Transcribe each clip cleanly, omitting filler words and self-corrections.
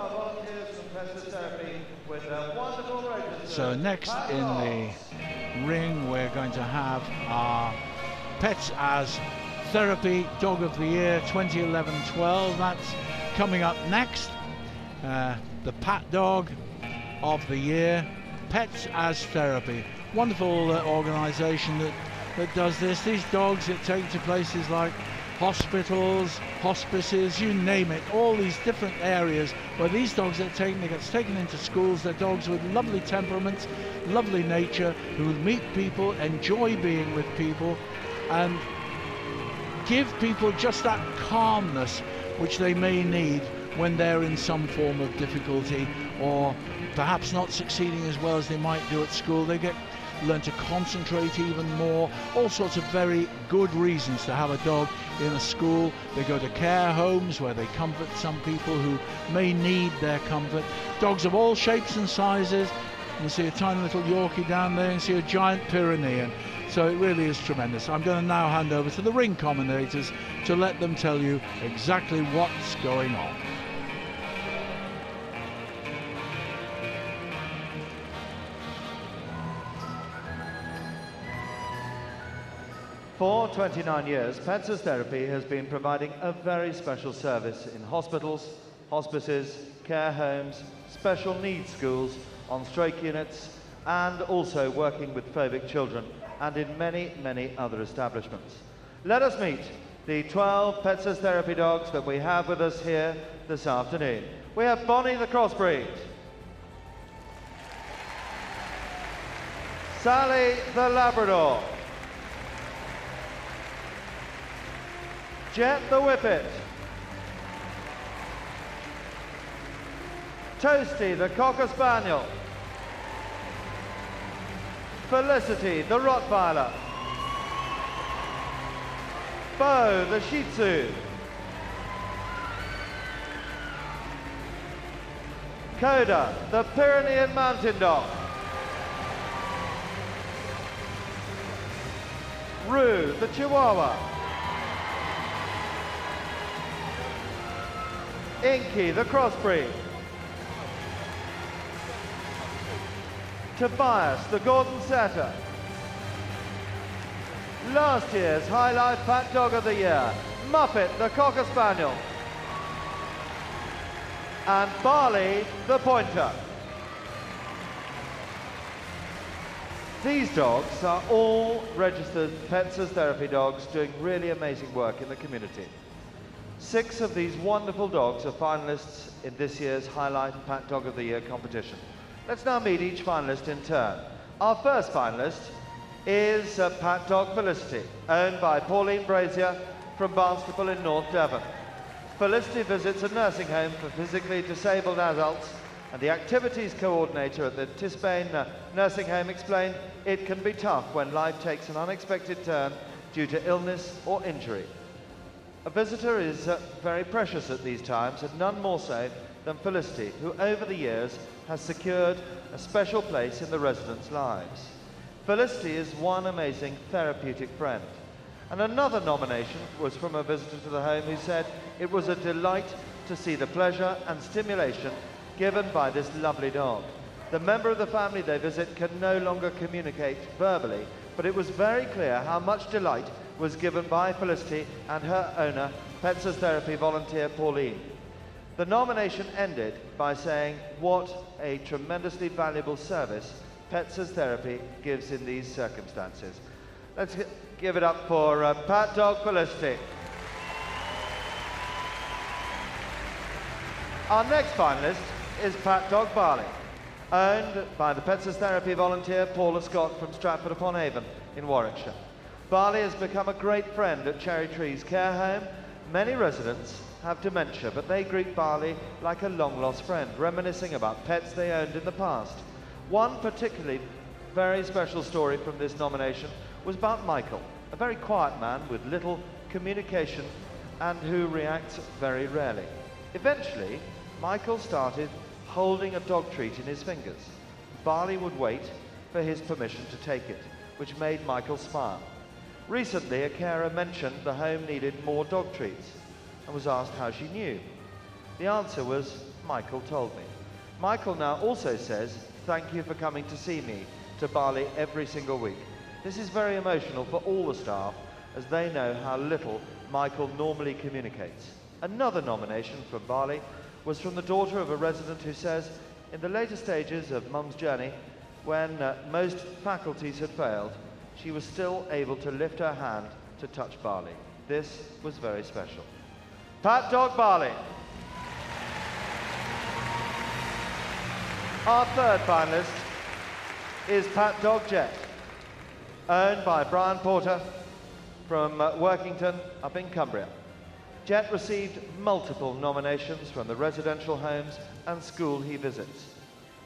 our volunteers from Pets Therapy with their wonderful register. So next in the ring, we're going to have our Pets as Therapy Dog of the Year 2011-12. That's coming up next. The Pat Dog of the Year, Pets as Therapy. Wonderful organisation that does this. These dogs that take to places like hospitals, hospices, you name it, all these different areas where these dogs are taken, they get taken into schools. They're dogs with lovely temperaments, lovely nature, who meet people, enjoy being with people, and give people just that calmness which they may need when they're in some form of difficulty, or perhaps not succeeding as well as they might do at school. They learn to concentrate even more. All sorts of very good reasons to have a dog in a school. They go to care homes where they comfort some people who may need their comfort. Dogs of all shapes and sizes. You see a tiny little Yorkie down there, and see a giant Pyrenean. So it really is tremendous. I'm going to now hand over to the ring commentators to let them tell you exactly what's going on. For 29 years, Pets Therapy has been providing a very special service in hospitals, hospices, care homes, special needs schools, on stroke units, and also working with phobic children, and in many, many other establishments. Let us meet the 12 Pets Therapy dogs that we have with us here this afternoon. We have Bonnie the Crossbreed, Sally the Labrador, Jet the Whippet, Toasty the Cocker Spaniel, Felicity the Rottweiler, Bo the Shih Tzu, Coda the Pyrenean Mountain Dog, Rue the Chihuahua, Inky the Crossbreed, Tobias the Gordon Setter, last year's High Life Pat Dog of the Year, Muppet the Cocker Spaniel, and Barley the Pointer. These dogs are all registered Pets Therapy dogs doing really amazing work in the community. 6 of these wonderful dogs are finalists in this year's High Life Pat Dog of the Year competition. Let's now meet each finalist in turn. Our first finalist is Pat Dog Felicity, owned by Pauline Brazier from Barnstaple in North Devon. Felicity visits a nursing home for physically disabled adults, and the activities coordinator at the Tisbane nursing home explained it can be tough when life takes an unexpected turn due to illness or injury. A visitor is very precious at these times, and none more so than Felicity, who over the years has secured a special place in the residents' lives. Felicity is one amazing therapeutic friend. And another nomination was from a visitor to the home who said it was a delight to see the pleasure and stimulation given by this lovely dog. The member of the family they visit can no longer communicate verbally, but it was very clear how much delight was given by Felicity and her owner, Pets Therapy volunteer Pauline. The nomination ended by saying what a tremendously valuable service Pets Therapy gives in these circumstances. Let's give it up for Pat Dog Felicity. Our next finalist is Pat Dog Barley, owned by the Pets Therapy volunteer Paula Scott from Stratford-upon-Avon in Warwickshire. Barley has become a great friend at Cherry Trees Care Home. Many residents have dementia, but they greet Barley like a long-lost friend, reminiscing about pets they owned in the past. One particularly very special story from this nomination was about Michael, a very quiet man with little communication and who reacts very rarely. Eventually, Michael started holding a dog treat in his fingers. Barley would wait for his permission to take it, which made Michael smile. Recently, a carer mentioned the home needed more dog treats and was asked how she knew. The answer was Michael told me. Michael now also says, thank you for coming to see me to Bali every single week. This is very emotional for all the staff, as they know how little Michael normally communicates. Another nomination from Bali was from the daughter of a resident who says, in the later stages of Mum's journey, when most faculties had failed, she was still able to lift her hand to touch Bali. This was very special. Pat Dog Bali. Our third finalist is Pat Dog Jet, owned by Brian Porter from Workington up in Cumbria. Jet received multiple nominations from the residential homes and school he visits.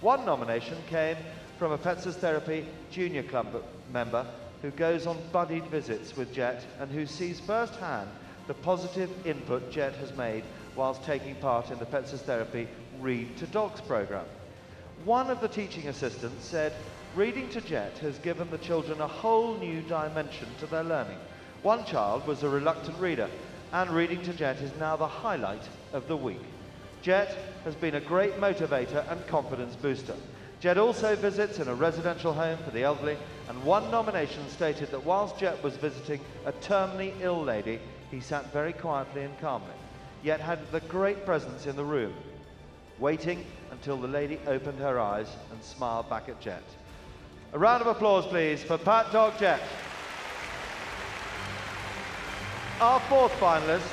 One nomination came from a Pets Therapy Junior Club member who goes on buddied visits with Jet and who sees firsthand the positive input Jet has made whilst taking part in the Pets Therapy Read to Dogs program. One of the teaching assistants said, reading to Jet has given the children a whole new dimension to their learning. One child was a reluctant reader, and reading to Jet is now the highlight of the week. Jet has been a great motivator and confidence booster. Jet also visits in a residential home for the elderly, and one nomination stated that whilst Jet was visiting a terminally ill lady, he sat very quietly and calmly, yet had the great presence in the room, waiting until the lady opened her eyes and smiled back at Jet. A round of applause, please, for Pat Dog Jet. Our fourth finalist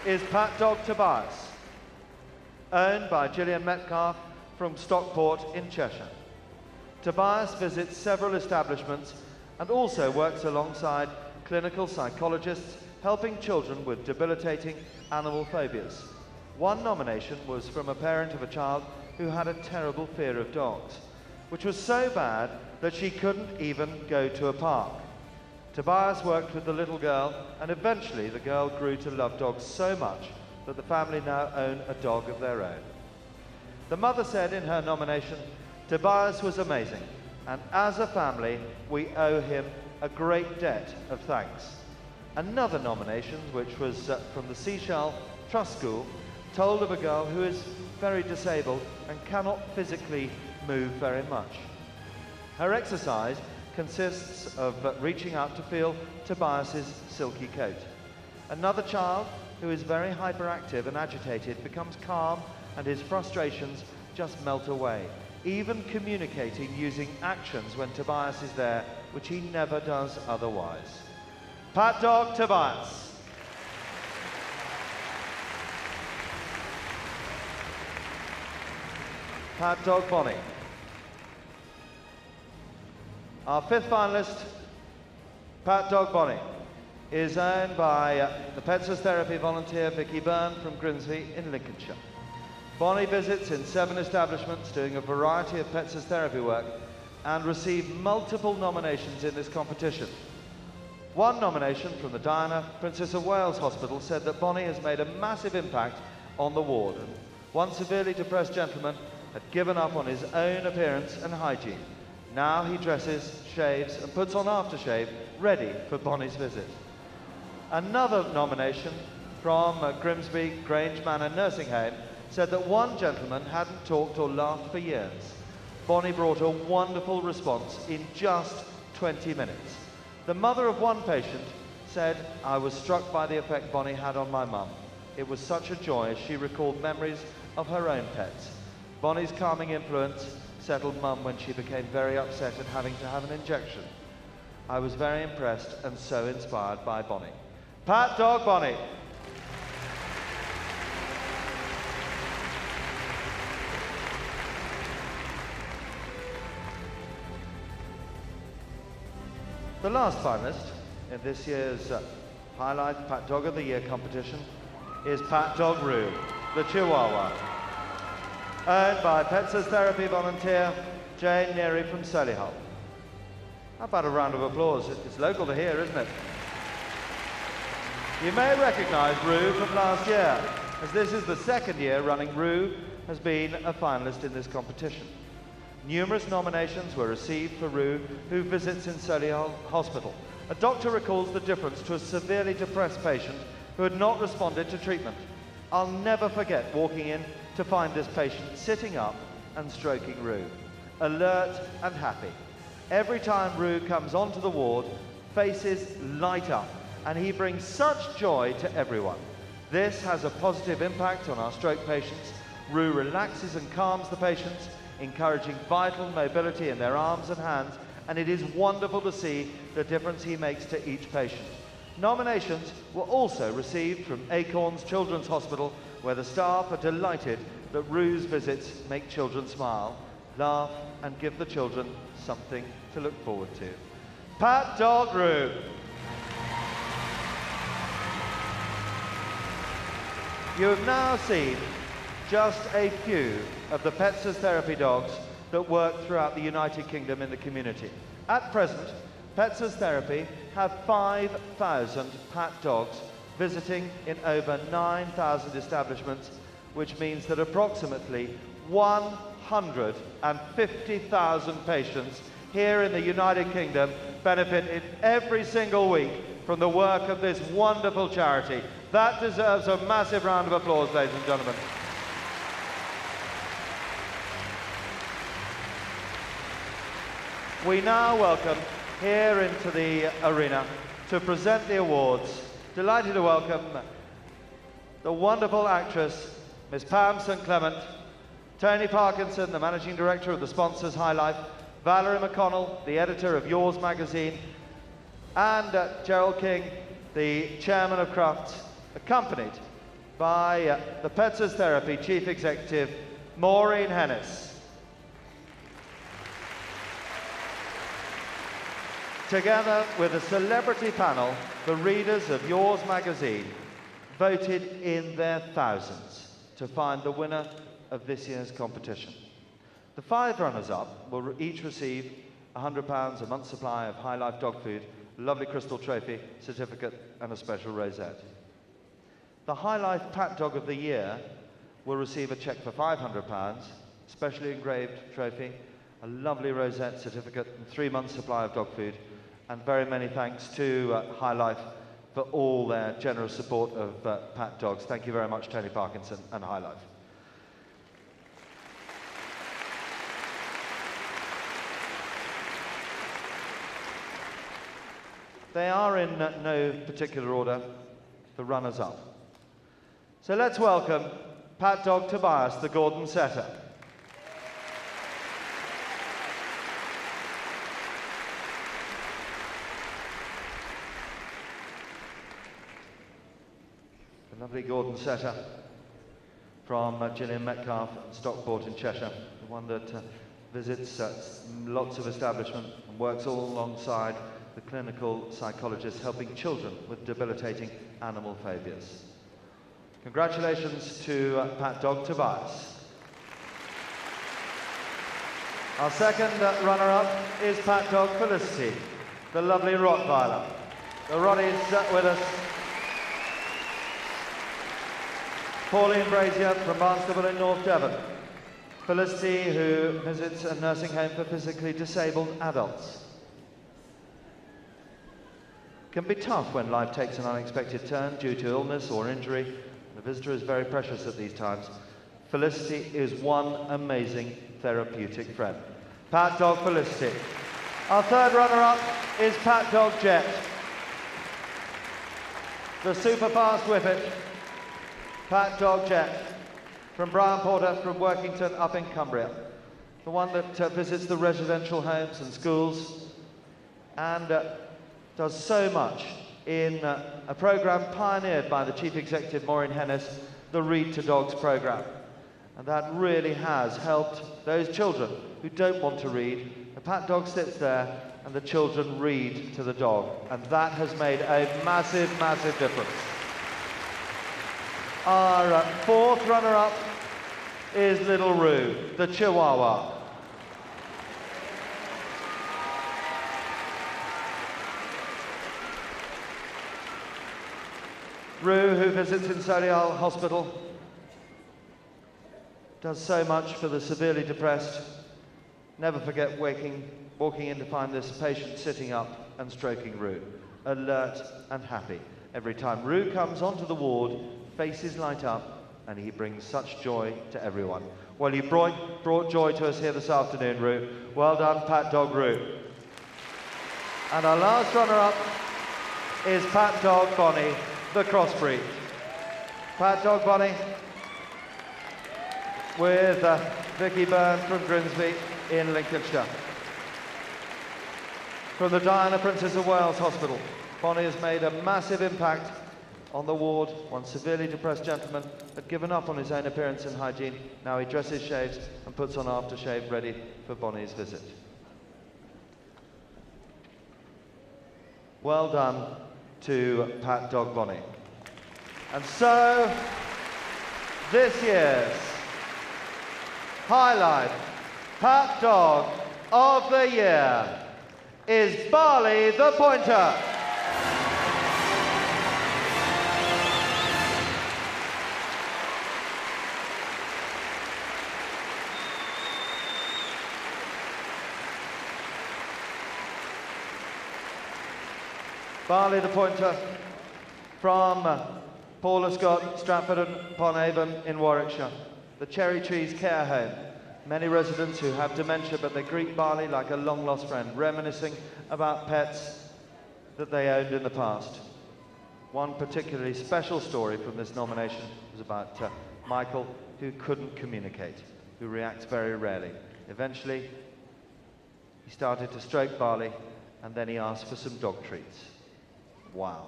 is Pat Dog Tobias, owned by Gillian Metcalf from Stockport in Cheshire. Tobias visits several establishments and also works alongside clinical psychologists helping children with debilitating animal phobias. One nomination was from a parent of a child who had a terrible fear of dogs, which was so bad that she couldn't even go to a park. Tobias worked with the little girl, and eventually the girl grew to love dogs so much that the family now own a dog of their own. The mother said in her nomination, Tobias was amazing, and as a family, we owe him a great debt of thanks. Another nomination, which was from the Seashell Trust School, told of a girl who is very disabled and cannot physically move very much. Her exercise consists of reaching out to feel Tobias's silky coat. Another child who is very hyperactive and agitated becomes calm and his frustrations just melt away, even communicating using actions when Tobias is there, which he never does otherwise. Pat Dog Tobias. Pat Dog Bonnie. Our fifth finalist, Pat Dog Bonnie, is owned by the Pets Therapy volunteer Vicky Byrne from Grimsby in Lincolnshire. Bonnie visits in 7 establishments doing a variety of Pets Therapy work and received multiple nominations in this competition. One nomination from the Diana, Princess of Wales Hospital said that Bonnie has made a massive impact on the ward. And one severely depressed gentleman had given up on his own appearance and hygiene. Now he dresses, shaves and puts on aftershave, ready for Bonnie's visit. Another nomination from Grimsby Grange Manor Nursing Home said that one gentleman hadn't talked or laughed for years. Bonnie brought a wonderful response in just 20 minutes. The mother of one patient said, I was struck by the effect Bonnie had on my mum. It was such a joy as she recalled memories of her own pets. Bonnie's calming influence settled Mum when she became very upset at having to have an injection. I was very impressed and so inspired by Bonnie. Pat Dog Bonnie. The last finalist in this year's Highlight Pat Dog of the Year competition is Pat Dog Roo, the Chihuahua, owned by Pets Therapy volunteer Jane Neary from Solihull. How about a round of applause? It's local to here, isn't it? You may recognise Roo from last year, as this is the second year running Roo has been a finalist in this competition. Numerous nominations were received for Roo, who visits in Solihull Hospital. A doctor recalls the difference to a severely depressed patient who had not responded to treatment. I'll never forget walking in to find this patient sitting up and stroking Roo, alert and happy. Every time Roo comes onto the ward, faces light up, and he brings such joy to everyone. This has a positive impact on our stroke patients. Roo relaxes and calms the patients, encouraging vital mobility in their arms and hands, and it is wonderful to see the difference he makes to each patient. Nominations were also received from Acorns Children's Hospital, where the staff are delighted that Roo's visits make children smile, laugh, and give the children something to look forward to. Pat Dog Roo. You have now seen just a few of the Pets as Therapy dogs that work throughout the United Kingdom in the community. At present, Pets as Therapy have 5,000 Pat dogs visiting in over 9,000 establishments, which means that approximately 150,000 patients here in the United Kingdom benefit in every single week from the work of this wonderful charity. That deserves a massive round of applause, ladies and gentlemen. We now welcome here into the arena to present the awards. Delighted to welcome the wonderful actress, Miss Pam St. Clement, Tony Parkinson, the Managing Director of the sponsors High Life, Valerie McConnell, the editor of Yours magazine, and Gerald King, the chairman of Crufts, accompanied by the Pets as Therapy Chief Executive, Maureen Hennis. Together with a celebrity panel, the readers of Yours magazine voted in their thousands to find the winner of this year's competition. The 5 runners-up will each receive £100, a month's supply of High Life dog food, a lovely crystal trophy, certificate, and a special rosette. The High Life Pat Dog of the Year will receive a cheque for £500, specially engraved trophy, a lovely rosette certificate, and 3 months' supply of dog food. And very many thanks to High Life for all their generous support of Pat Dogs. Thank you very much, Tony Parkinson and High Life. They are in no particular order, the runners-up. So let's welcome Pat Dog Tobias, the Gordon Setter. The lovely Gordon Setter from Gillian Metcalf in Stockport in Cheshire, the one that visits lots of establishments and works all alongside the clinical psychologist helping children with debilitating animal phobias. Congratulations to Pat Dog Tobias. Our second runner-up is Pat Dog Felicity, the lovely Rottweiler. The Rotties with us. Pauline Brazier from Barnstable in North Devon. Felicity, who visits a nursing home for physically disabled adults. It can be tough when life takes an unexpected turn due to illness or injury. The visitor is very precious at these times. Felicity is one amazing therapeutic friend. Pat Dog Felicity. Our third runner-up is Pat Dog Jet, the super fast whippet. Pat Dog Jet from Brian Porter from Workington up in Cumbria, the one that visits the residential homes and schools and does so much in a programme pioneered by the Chief Executive Maureen Hennis, the Read to Dogs programme. And that really has helped those children who don't want to read. The Pat Dog sits there and the children read to the dog. And that has made a massive, massive difference. Our fourth runner-up is Little Roo, the Chihuahua. Roo, who visits in Solihull Hospital, does so much for the severely depressed. Never forget walking in to find this patient sitting up and stroking Roo, alert and happy. Every time Roo comes onto the ward, faces light up, and he brings such joy to everyone. Well, you brought joy to us here this afternoon, Roo. Well done, Pat Dog Roo. And our last runner-up is Pat Dog Bonnie, the crossbreed. Pat Dog Bonnie with Vicky Byrne from Grimsby in Lincolnshire. From the Diana Princess of Wales Hospital, Bonnie has made a massive impact on the ward. One severely depressed gentleman had given up on his own appearance and hygiene. Now he dresses, shaves and puts on aftershave ready for Bonnie's visit. Well done to Pat Dog Bonnie. And so, this year's highlight Pat Dog of the Year is Barley the Pointer. Barley the Pointer from Paula Scott, Stratford upon Avon in Warwickshire. The Cherry Trees Care Home. Many residents who have dementia, but they greet Barley like a long-lost friend, reminiscing about pets that they owned in the past. One particularly special story from this nomination was about Michael, who couldn't communicate, who reacts very rarely. Eventually, he started to stroke Barley, and then he asked for some dog treats. Wow.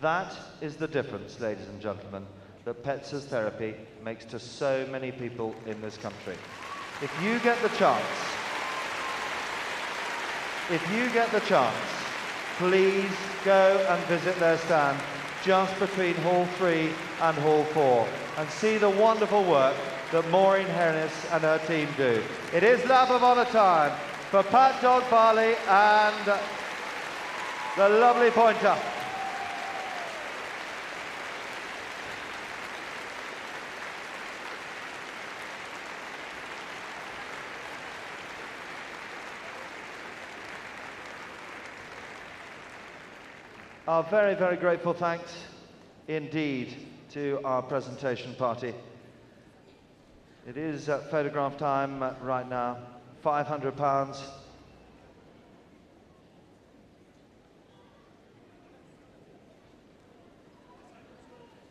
That is the difference, ladies and gentlemen, that Pets as Therapy makes to so many people in this country. If you get the chance, please go and visit their stand just between Hall 3 and Hall 4 and see the wonderful work that Maureen Hennis and her team do. It is lap of honour time for Pat Dog Barley and the lovely pointer. Our very, very grateful thanks indeed to our presentation party. It is photograph time right now. £500.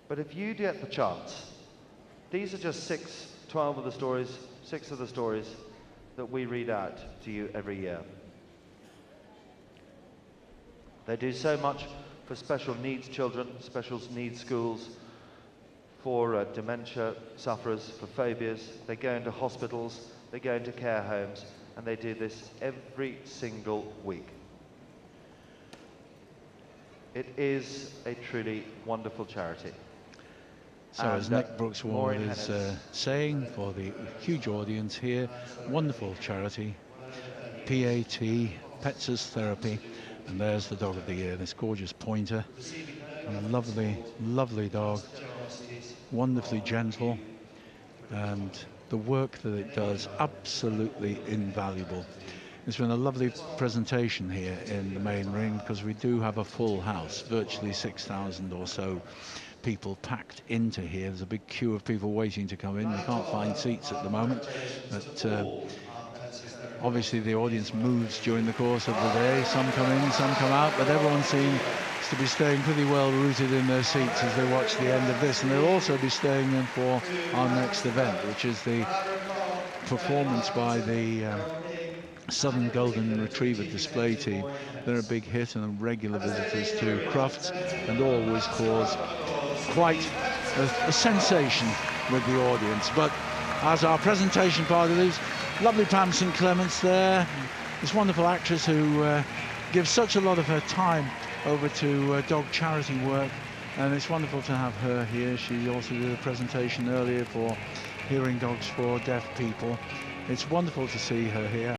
But if you get the chance, these are just 12 of the stories, 6 of the stories that we read out to you every year. They do so much for special needs children, special needs schools, for dementia sufferers, for phobias. They go into hospitals, they go into care homes, and they do this every single week. It is a truly wonderful charity. So as Nick Brookswald is saying, for the huge audience here, wonderful charity, PAT, Pets as Therapy. And there's the dog of the year, this gorgeous pointer. A lovely, lovely dog, wonderfully gentle, and the work that it does, absolutely invaluable. It's been a lovely presentation here in the main ring because we do have a full house, virtually 6,000 or so people packed into here. There's a big queue of people waiting to come in. We can't find seats at the moment, but obviously the audience moves during the course of the day. Some come in, some come out, but everyone seems to be staying pretty well rooted in their seats as they watch the end of this. And they'll also be staying in for our next event, which is the performance by the Southern Golden Retriever display team. They're a big hit and regular visitors to Crufts, and always cause quite a sensation with the audience. But as our presentation part of this, lovely Pam St Clements there, this wonderful actress who gives such a lot of her time over to dog charity work, and it's wonderful to have her here. She also did a presentation earlier for Hearing Dogs for Deaf People. It's wonderful to see her here.